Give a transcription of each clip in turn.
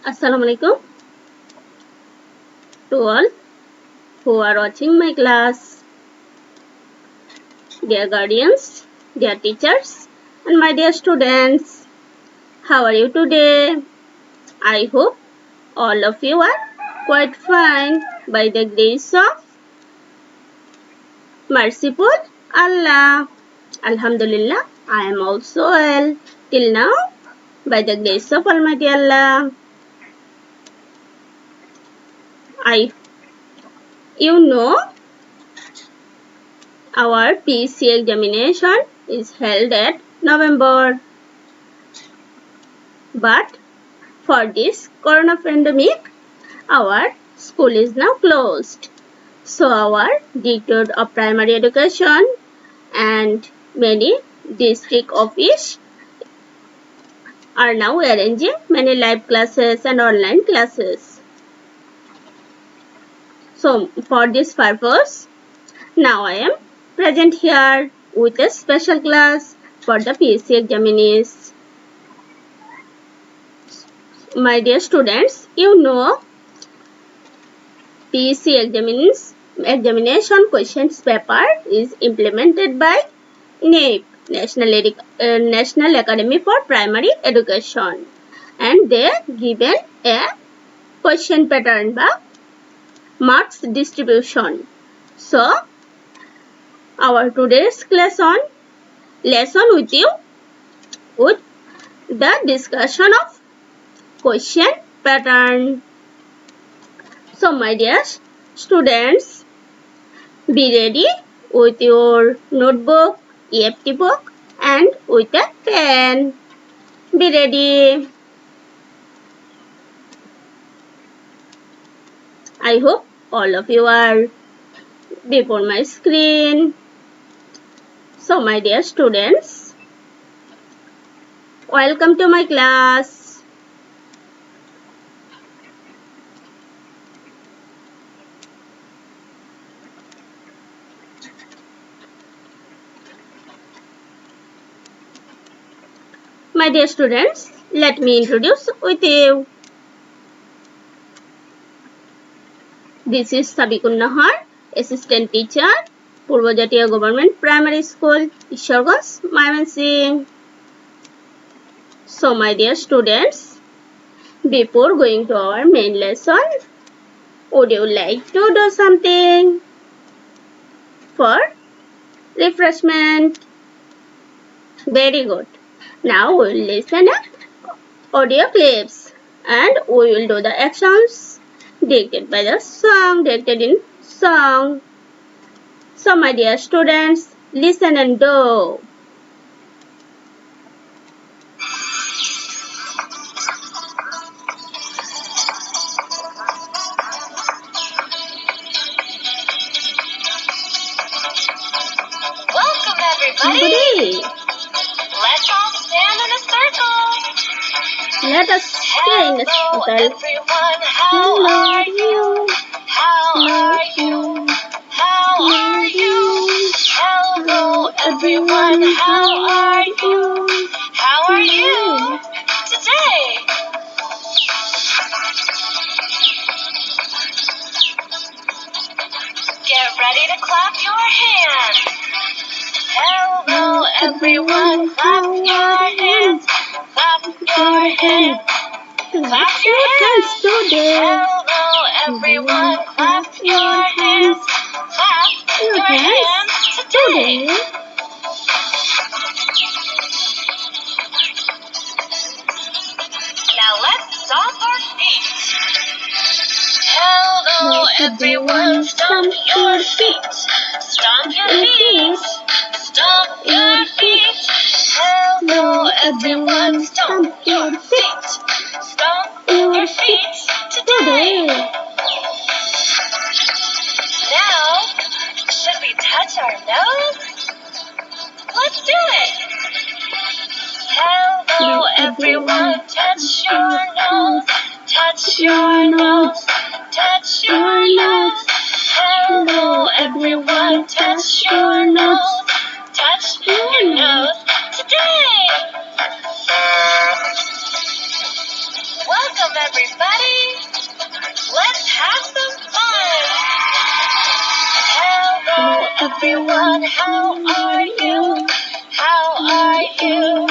Assalamualaikum to all who are watching my class, dear guardians, dear teachers, and my dear students. How are you today? I hope all of you are quite fine by the grace of merciful Allah. Alhamdulillah, I am also well till now by the grace of Almighty Allah. You know, our PC examination is held at November. But for this corona pandemic, our school is now closed. So our Directorate of Primary Education and many district office are now arranging many live classes and online classes. So for this purpose, now I am present here with a special class for the PSC examinees. My dear students, you know PSC examination questions paper is implemented by NAEP, National Academy for Primary Education, and they given a question pattern by marks distribution. So our today's lesson with you with the discussion of question pattern. So my dear students, be ready with your notebook, EFT book and with a pen. Be ready. I hope all of you are before my screen. So my dear students, welcome to my class. My dear students, let me introduce with you. This is Sabikun Nahar, Assistant Teacher, Purva Jatiya Government Primary School, Ishwarganj, Mymensingh. So my dear students, before going to our main lesson, would you like to do something for refreshment? Very good. Now we will listen to audio clips and we will do the actions dictated by the song, dictated in song. So my dear students, listen and do. Welcome everybody! Let's all stand in a circle. Let us stay in a Hello circle. everyone, how are you? How are you? How are you? Hello everyone, how are you? How are you today? Get ready to clap your hands. Hello everyone, clap your hands. Clap your hands. Clap your hands today. Hello everyone, clap your hands. Clap your hands today. Now let's stomp our feet. Hello everyone, stomp your feet. Stomp your feet. Stomp your feet. Hello everyone, stomp your feet. Stomp your feet today. Now, should we touch our nose? Let's do it. Hello everyone, touch your nose. Touch your nose. Touch your nose. Hello everyone, touch your nose. Touch your nose today. Welcome everybody. everyone, how are you? How are you?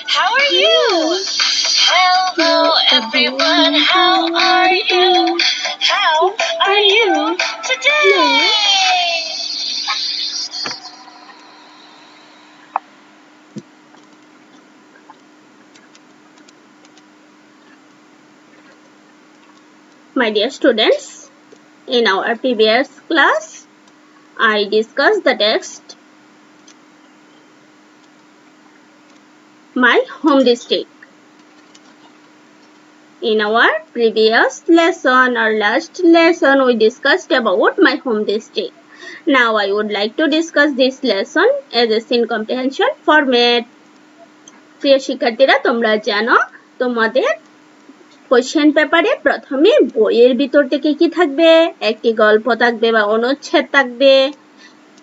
How are you? Hello everyone, how are you? How are you today? My dear students, in our previous class, I discussed the text My Home District. In our previous lesson or last lesson, we discussed about my home district. Now I would like to discuss this lesson as a scene comprehension format. প্রিয় শিক্ষার্থীরা, তোমরা জানো তোমাদের question পেপারে প্রথমে বইয়ের ভিতর থেকে কি থাকবে? একটি গল্প থাকবে বা অনুচ্ছেদ থাকবে।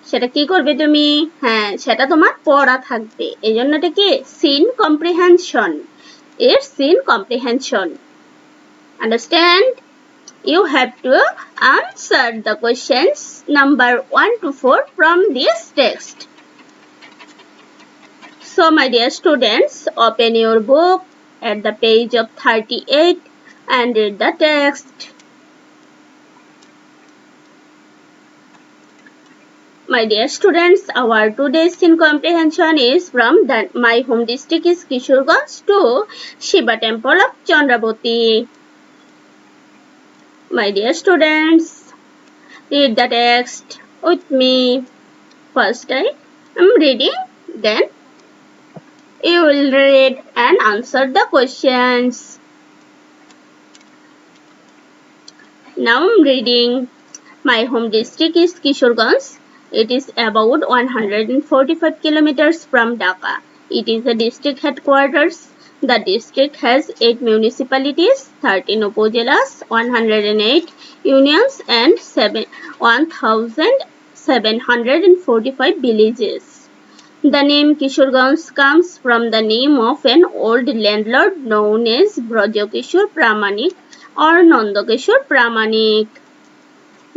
সেটা কি করবে তুমি? হ্যাঁ, সেটা তোমার পড়া থাকবে। এই জন্য এটা কি সিন কম্প্রিহেনশন। এর scene comprehension. Understand? You have to answer the questions number 1 to 4 from this text. So my dear students, open your book at the page of 38 and read the text. My dear students, our today's scene comprehension is from my home district is Kishorganj to Shiva Temple of Chandravati. My dear students, read the text with me. First I am reading, then you will read and answer the questions. Now I am reading. My home district is Kishorganj. It is about 145 kilometers from Dhaka. It is the district headquarters. The district has 8 municipalities, 13 upazilas, 108 unions and 1,745 villages. The name Kishorganj comes from the name of an old landlord known as Brajokishore Pramanik or Nandakishore Pramanik.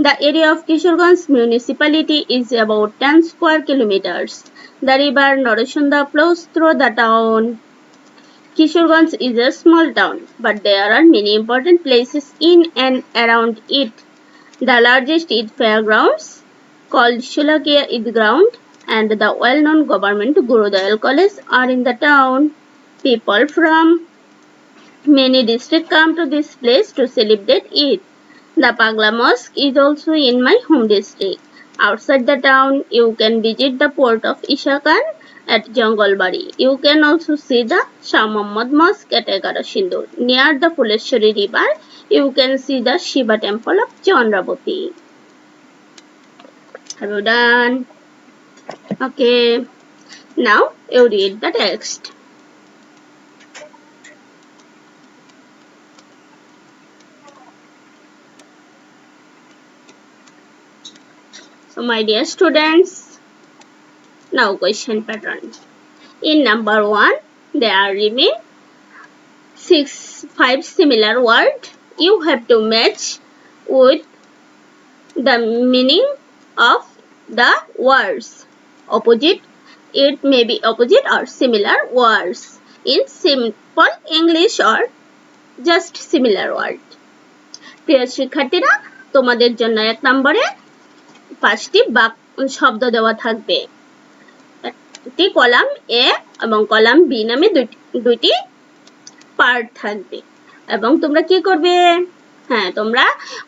The area of Kishorganj municipality is about 10 square kilometers. The river Narasunda flows through the town. Kishorganj is a small town, but there are many important places in and around it. The largest Eid fairgrounds, called Shulakia Eid Ground, and the well-known government Gurudayal College are in the town. People from many districts come to this place to celebrate Eid. The Pagla Mosque is also in my home district. Outside the town, you can visit the port of Ishakan at Jangalbari. You can also see the Shah Muhammad Mosque at Egarashindur. Near the Fuleshwari River, you can see the Shiva Temple of Chandravati. Have you done? Okay. Now you read the text. So my dear students, now question pattern. In number 1, there remain 5 similar words. You have to match with the meaning of the words. Opposite, it may be opposite or similar words in simple English or just similar word. প্রিয় শিক্ষার্থীরা, তোমাদের জন্য 1 নম্বরে 5টি শব্দ দেওয়া থাকবে। একটি কলাম এ এবং কলাম বি নামে দুইটি পার্ট থাকবে এবং তোমরা কি করবে? হ্যাঁ, তোমরা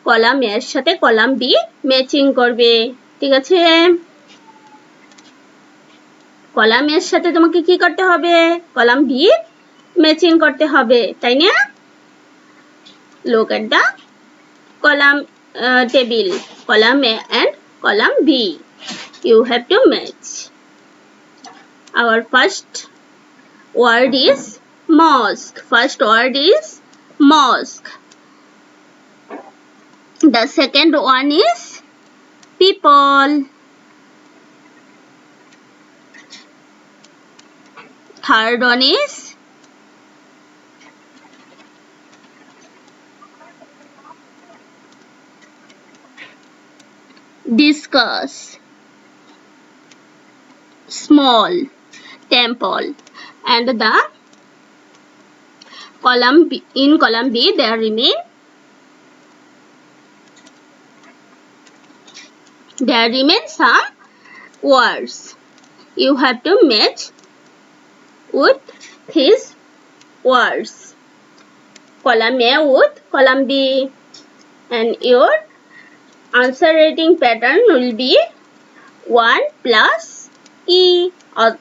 কলাম এর সাথে কলাম বি ম্যাচিং করবে। ঠিক আছে? কলাম এর সাথে তোমাকে কি করতে হবে? কলাম বি ম্যাচিং করতে হবে, তাই না? Look at the column table, column A and column B. You have to match. Our first word is mosque. First word is mosque. The second one is people. Third one is discuss. small, temple. And the column B, in column B there remain some words. You have to match with these words. Column A with column B, and your answer rating pattern will be 1 plus E or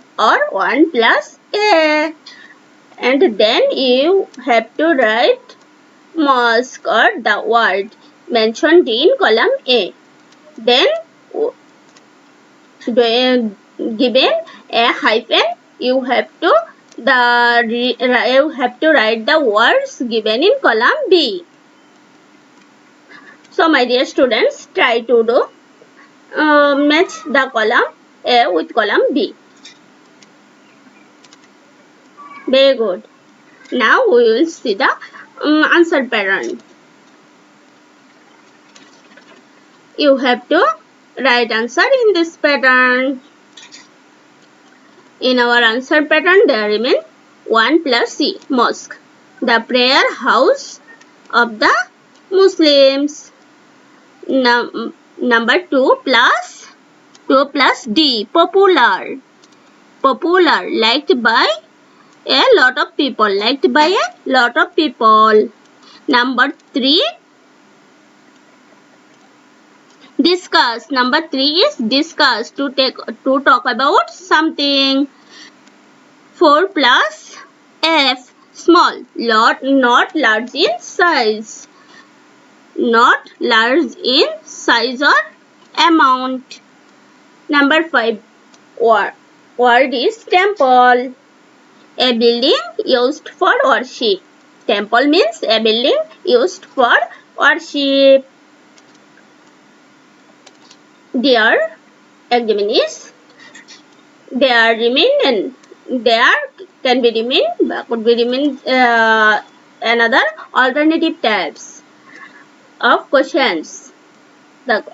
1 plus A, and then you have to write mosque or the word mentioned in column A. Then given a hyphen, you have to write the words given in column B. So my dear students, try to do match the column A with column B. Very good. Now we will see the answer pattern. You have to write answer in this pattern. In our answer pattern, there remain 1 plus C, mosque, the prayer house of the Muslims. Number 2 plus D, popular, liked by a lot of people, Number 3, discuss. Number 3 is discuss, to talk about something. 4 plus F, small, not large in size, or amount. Number 5, word is temple, a building used for worship. Temple means a building used for worship. There examinees, there can be remain another alternative types of questions. The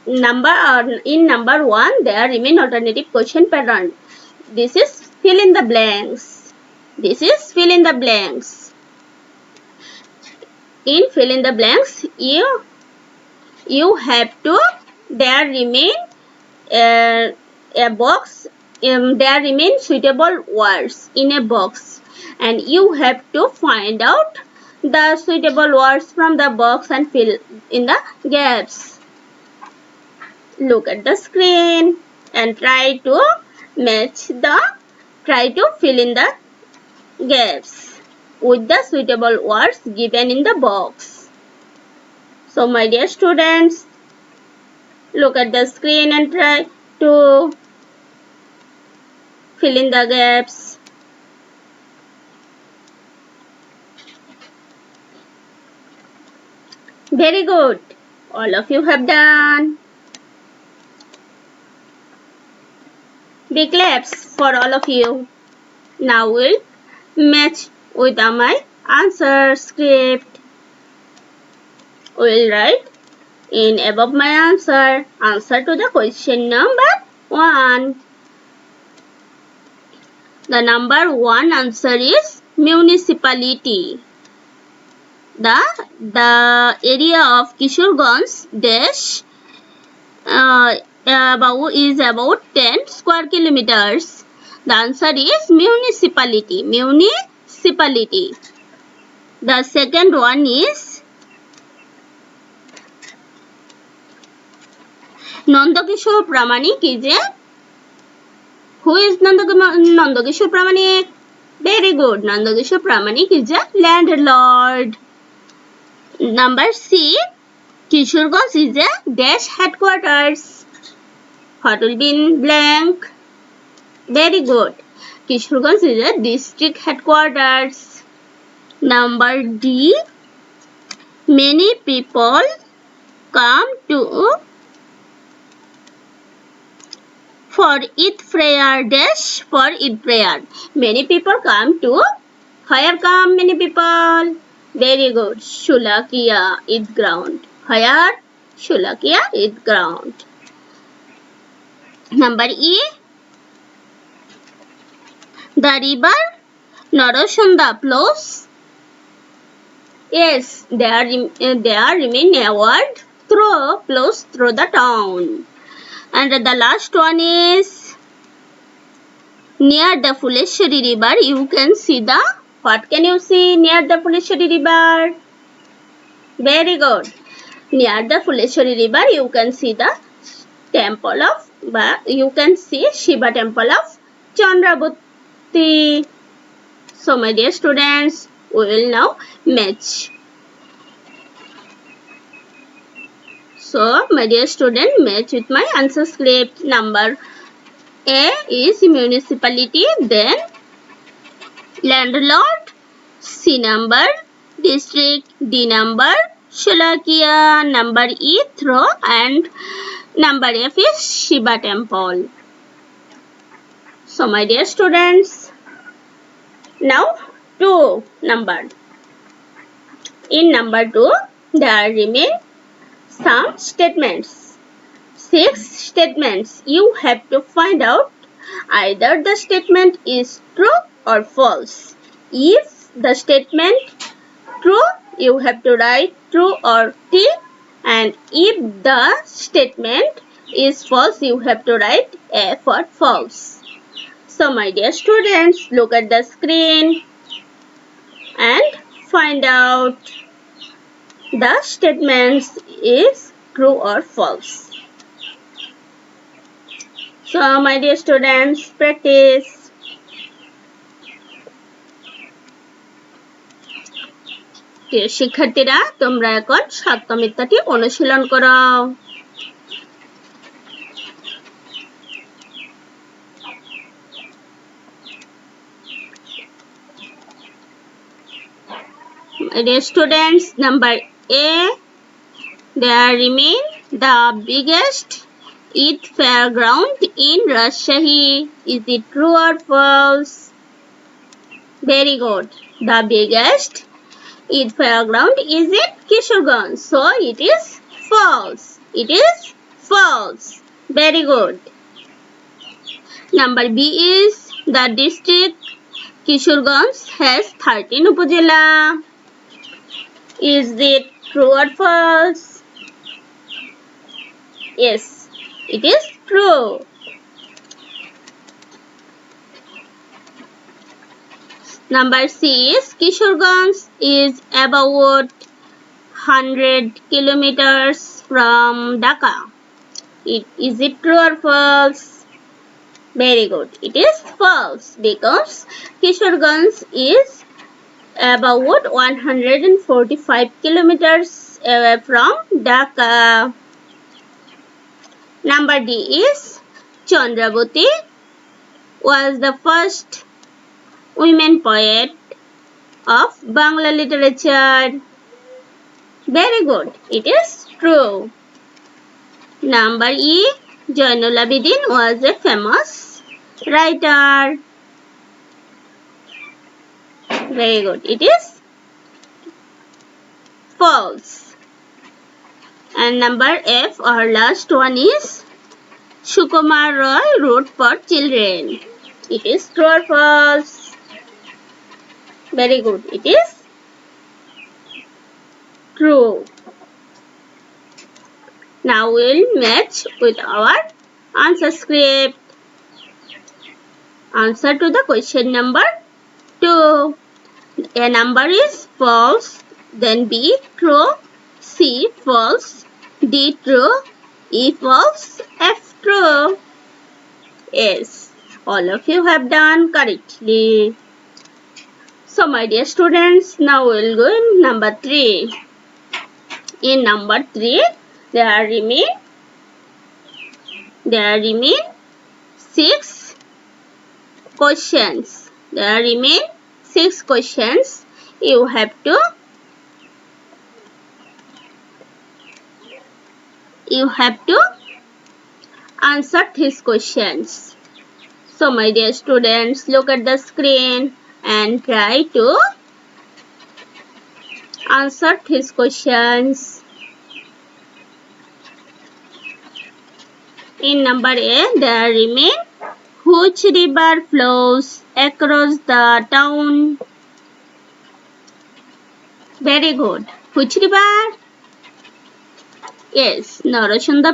number in number 1 there remain alternative question pattern. This is fill in the blanks. In fill in the blanks, you have to, there remain a box, there remain suitable words in a box, and you have to find out the suitable words from the box and fill in the gaps. Look at the screen and try to fill in the gaps with the suitable words given in the box. So my dear students, look at the screen and try to fill in the gaps. Very good. All of you have done. Big claps for all of you. Now we'll match with my answer script. We'll write in above my answer to the question number 1. The number 1 answer is municipality. The area of Kishoreganj dash is about 10 square kilometers. The answer is municipality. The second one is Nandakishore Pramanik is a, who is Nandakishore Pramanik? Very good. Nandakishore Pramanik is a landlord. Number C, Kishoreganj is a dash headquarters. What will be in blank? Very good. Kishoreganj is a district headquarters. Number D, many people come to for Eid prayer dash for Eid prayer. Many people come to, where come many people? Very good. Shulakiya Eid ground. Where? Shulakiya Eid ground. Number E, The river Narasunda flows. Yes, there remain a word through flows through the town. And the last one is near the Fuleshwari river. You can see the, what can you see near the Fuleshwari river? Very good. Near the Fuleshwari river, you can see the temple of, you can see Shiva temple of Chandrabhuti. So my dear students, we will now match. So my dear student, match with my answer script. Number A is municipality, then landlord, C number, district, D number, Shalakia, number E throw, and number F is Shiva temple. So my dear students, now 2 number. In number 2, there remain some statements. 6 statements. You have to find out either the statement is true or false. If the statement true, you have to write true or T, and if the statement is false, you have to write A for false. So my dear students, look at the screen and find out the statements is true or false. So my dear students, practice. প্রিয় শিক্ষার্থীরা, তোমরা এখন সত্য মিথ্যাটি অনুশীলন করো। My dear students, number A, there remain the biggest Eid fairground in Rajshahi. Is it true or false? Very good. The biggest Eid fairground is in Kishorganj. So it is false. It is false. Very good. Number B is the district Kishorganj has 13 upazila. Is it true or false? Yes, it is true. Number C is Kishorganj is about 100 kilometers from Dhaka. Is it true or false? Very good. It is false because Kishorganj is about 145 kilometers away from Dhaka. Number D is Chandrabhuti was the first women poet of Bangla literature. Very good. It is true. Number E, Jainul Abidin was a famous writer. Very good. It is false. And number F, our last one is Sukumar Roy wrote for children. It is true or false? Very good. It is true. Now we'll match with our answer script. Answer to the question number 2. A number is false, then B true, C false, D true, E false, F true. Yes, all of you have done correctly. So my dear students, now we'll go in number 3. In number 3, there remain 6 questions. There remain 6 questions. You have to answer these questions. So my dear students, look at the screen and try to answer these questions. In number A, there remain Which river flows across the town? Very good. Which river? Yes, Narasunda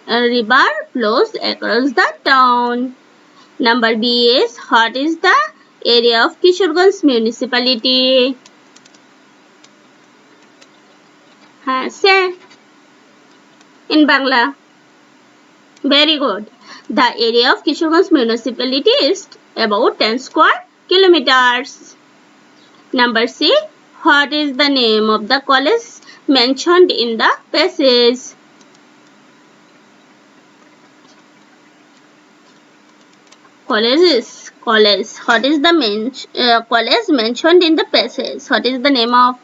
river flows across the town. Number B is, what is the area of Kishoreganj municipality? Say in Bangla. Very good. The area of Kishoreganj municipality is about 10 square kilometers. Number C, what is the name of the college mentioned in the passage? College. What is the college mentioned in the passage? What is the name of?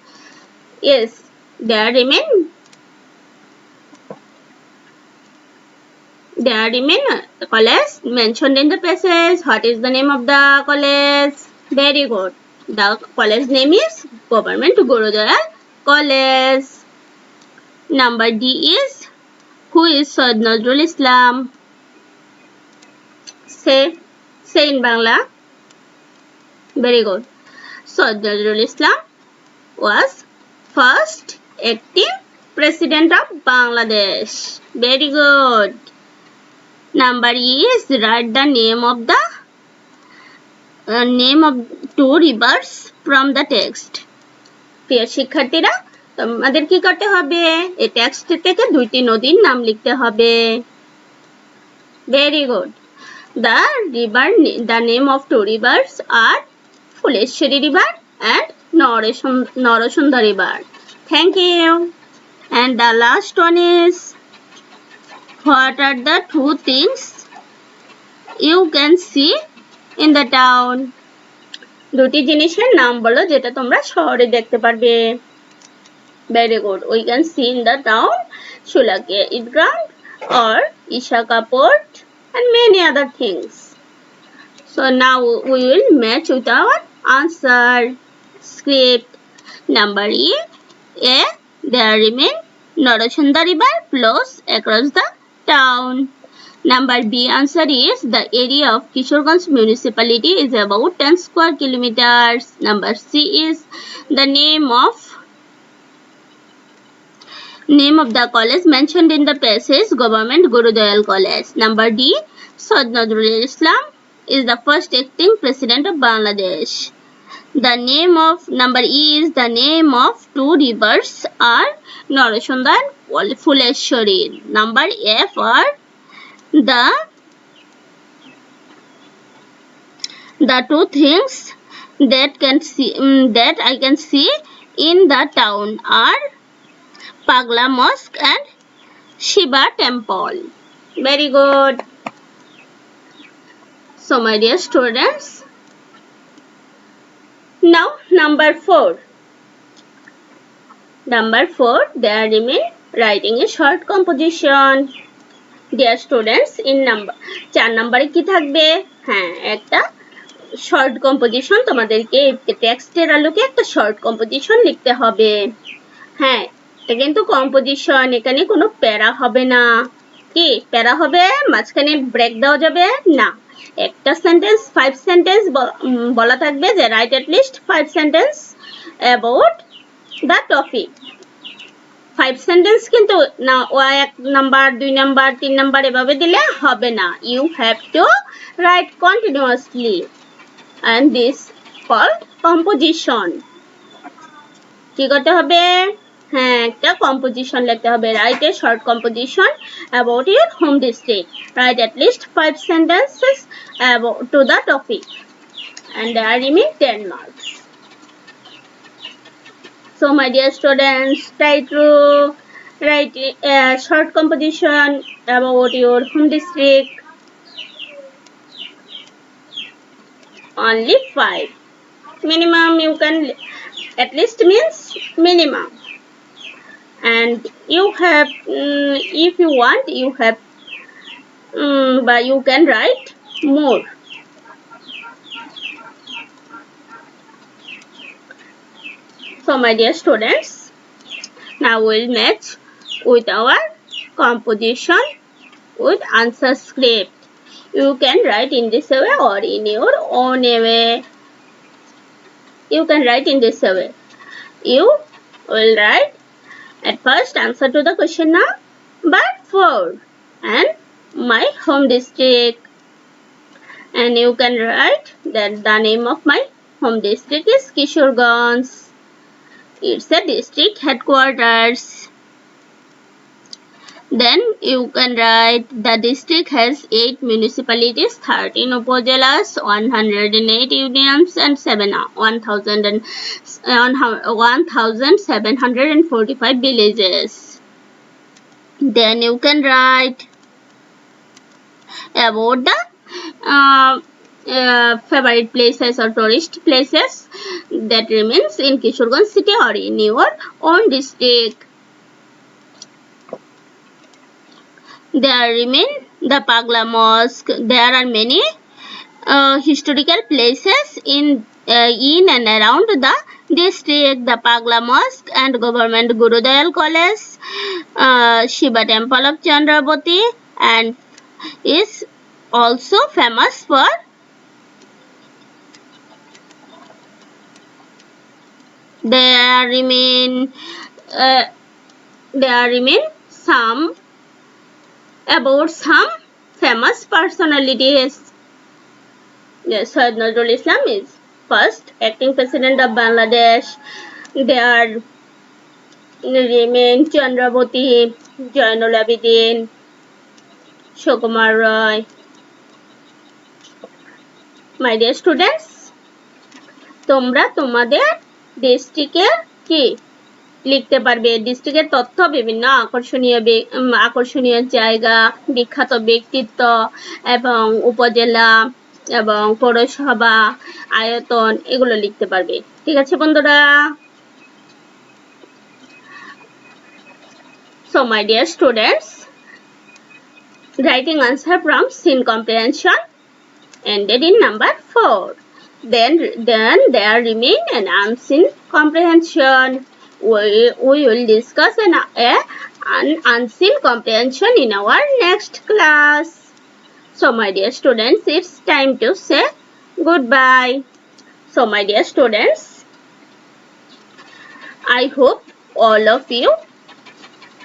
Yes, there remain college mentioned in the passage. What is the name of the college? Very good. The college name is Government Guruduar College. Number D is, who is Sayyid Nazrul Islam? Say in Bangla. Very good. Sayyid Nazrul Islam was first acting president of Bangladesh. Very good. Number E is, write the name of two rivers from the text. প্রিয় শিক্ষার্থীরা, তোমাদের কি করতে হবে? এই text থেকে দুইটি নদীর নাম লিখতে হবে। Very good. The name of two rivers are Phuleshwari River and Narasunda River. Thank you. And the last one is, what are the two things you can see in the town? দুটি জিনিসের নাম বলো যেটা তোমরা শহরে দেখতে পারবে। Very good. We can see in the town Shulakia Eidground or Ishaka Port and many other things. So now we will match with our answer script. Number E, there remain Narasunda River flows across the town. Number B answer is, the area of Kishoreganj municipality is about 10 square kilometers. Number C is, the name of the college mentioned in the passage, Government Guruduar College. Number D, Sayyid Nazrul Islam is the first acting president of Bangladesh. The name of number E is, the name of two rivers are Narasunda and Phuleshwari. Number F are the two things that I can see in the town are Pagla Mosque and Shiva Temple. Very good. So my dear students, now number 4. There remain writing a short composition. Dear students, in number 4 নম্বরে কি থাকবে? হ্যাঁ, একটা short composition তোমাদেরকে টেক্সটের আলোকে একটা short composition লিখতে হবে। হ্যাঁ, এটা কিন্তু কম্পোজিশন, এখানে কোনো প্যারা হবে না। কি প্যারা হবে? মাঝখানে ব্রেক দেওয়া যাবে না। একটা সেন্টেন্স 5 সেন্টেন্স বলা থাকবে যে right at least 5 sentence about the topic. 5 sentence কিন্তু না 1 নাম্বার 2 নাম্বার 3 নাম্বার এভাবে দিলে হবে না। You have to write continuously and this called composition. কি করতে হবে? হ্যাঁ, একটা কম্পোজিশন লিখতে হবে। Write a short composition about your home district. Write at least 5 sentences about to the topic and there remain 10 marks. So my dear students, try to write a short composition about your home district. Only 5. Minimum you can, at least means minimum. And you have, if you want, you have, but you can write more. So my dear students, now we'll match with our composition with answer script. You can write in this way or in your own way. You can write in this way. You will write at first answer to the question number 4 and my home district. And you can write that the name of my home district is Kishoreganj. It's a district headquarters. Then you can write the district has 8 municipalities, 13 upazilas, 108 unions and 1,745 villages. Then you can write about the favorite places or tourist places that remains in Kishoreganj city or in your own district. There remain the Pagla Mosque. There are many historical places in and around the district. The Pagla Mosque and Government Gurudayal College, Shiva Temple of Chandravati, and is also famous for there remain some about some famous personalities. Yes, Syed Nazrul Islam is first acting president of Bangladesh. There remain Chandravati, Jainul Abidin, Sukumar Roy. My dear students, তোমরা তোমাদের ডিস্ট্রিক্টে কি লিখতে পারবে ডিস্ট্রিক্টের তথ্য বিভিন্ন আকর্ষণীয় জায়গা বিখ্যাত ব্যক্তিত্ব এবং উপজেলা এবং পৌরসভা আয়তন এগুলো লিখতে পারবে ঠিক আছে বন্ধুরা So my dear students, writing answer from scene comprehension ended in number 4. Then there remain an unseen comprehension. We will discuss an unseen comprehension in our next class. So my dear students, it's time to say goodbye. So my dear students, I hope all of you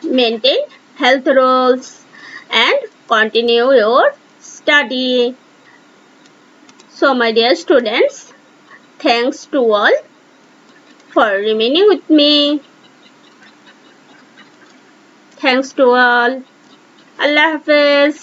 maintain health rules and continue your study. So my dear students, thanks to all for remaining with me. Thanks to all. Allah Hafiz.